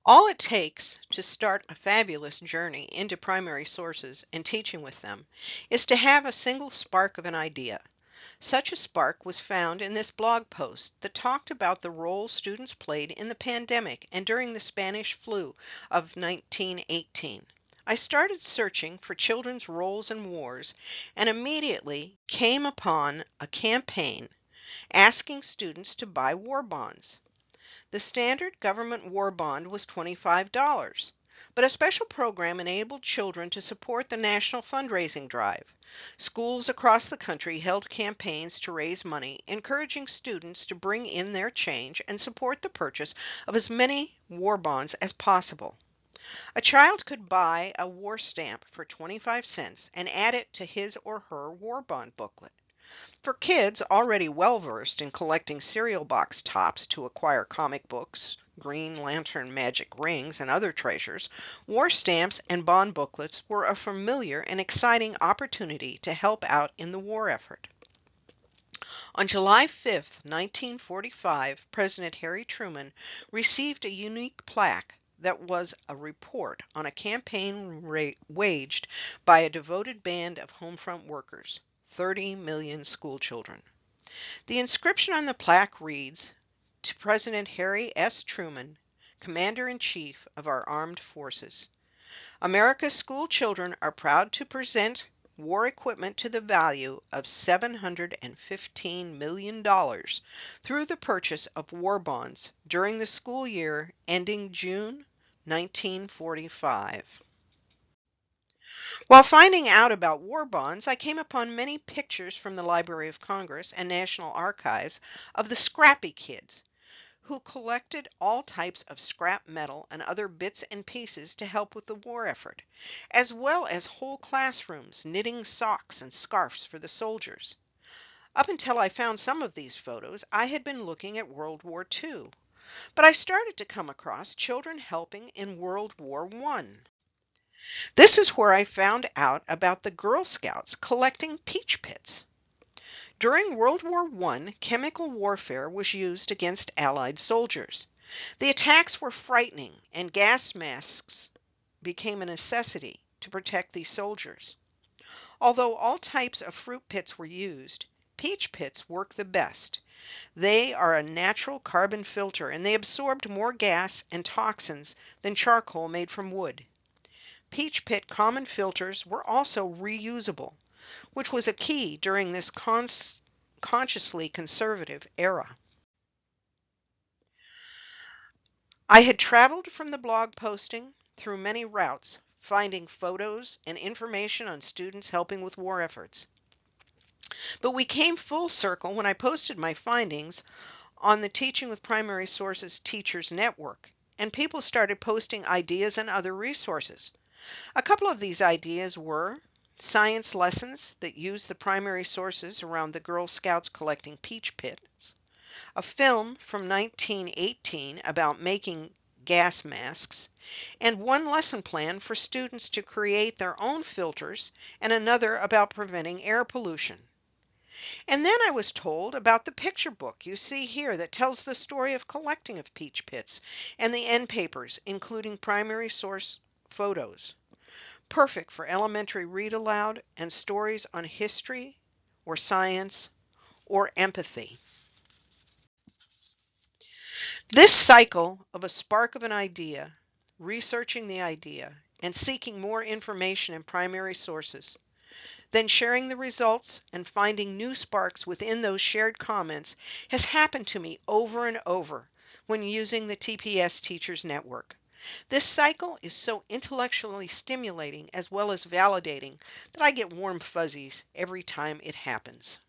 All it takes to start a fabulous journey into primary sources and teaching with them is to have a single spark of an idea. Such a spark was found in this blog post that talked about the role students played in the pandemic and during the Spanish flu of 1918. I started searching for children's roles in wars and immediately came upon a campaign asking students to buy war bonds. The standard government war bond was $25, but a special program enabled children to support the national fundraising drive. Schools across the country held campaigns to raise money, encouraging students to bring in their change and support the purchase of as many war bonds as possible. A child could buy a war stamp for 25 cents and add it to his or her war bond booklet. For kids already well versed in collecting cereal box tops to acquire comic books, Green Lantern magic rings, and other treasures, war stamps and bond booklets were a familiar and exciting opportunity to help out in the war effort. On July 5, 1945, President Harry Truman received a unique plaque that was a report on a campaign waged by a devoted band of homefront workers. 30 million schoolchildren. The inscription on the plaque reads, "To President Harry S. Truman, Commander-in-Chief of our Armed Forces. America's school children are proud to present war equipment to the value of $715 million through the purchase of war bonds during the school year ending June 1945. While finding out about war bonds, I came upon many pictures from the Library of Congress and National Archives of the scrappy kids who collected all types of scrap metal and other bits and pieces to help with the war effort, as well as whole classrooms knitting socks and scarves for the soldiers. Up until I found some of these photos, I had been looking at World War II, but I started to come across children helping in World War I. This is where I found out about the Girl Scouts collecting peach pits. During World War I, chemical warfare was used against Allied soldiers. The attacks were frightening, and gas masks became a necessity to protect these soldiers. Although all types of fruit pits were used, peach pits work the best. They are a natural carbon filter, and they absorbed more gas and toxins than charcoal made from wood. Peach pit common filters were also reusable, which was a key during this consciously conservative era. I had traveled from the blog posting through many routes, finding photos and information on students helping with war efforts. But we came full circle when I posted my findings on the Teaching with Primary Sources Teachers Network, and people started posting ideas and other resources. A couple of these ideas were science lessons that use the primary sources around the Girl Scouts collecting peach pits, a film from 1918 about making gas masks, and one lesson plan for students to create their own filters and another about preventing air pollution. And then I was told about the picture book you see here that tells the story of collecting of peach pits and the end papers, including primary source photos. Perfect for elementary read aloud and stories on history or science or empathy. This cycle of a spark of an idea, researching the idea, and seeking more information in primary sources, then sharing the results and finding new sparks within those shared comments has happened to me over and over when using the TPS Teachers Network. This cycle is so intellectually stimulating as well as validating that I get warm fuzzies every time it happens.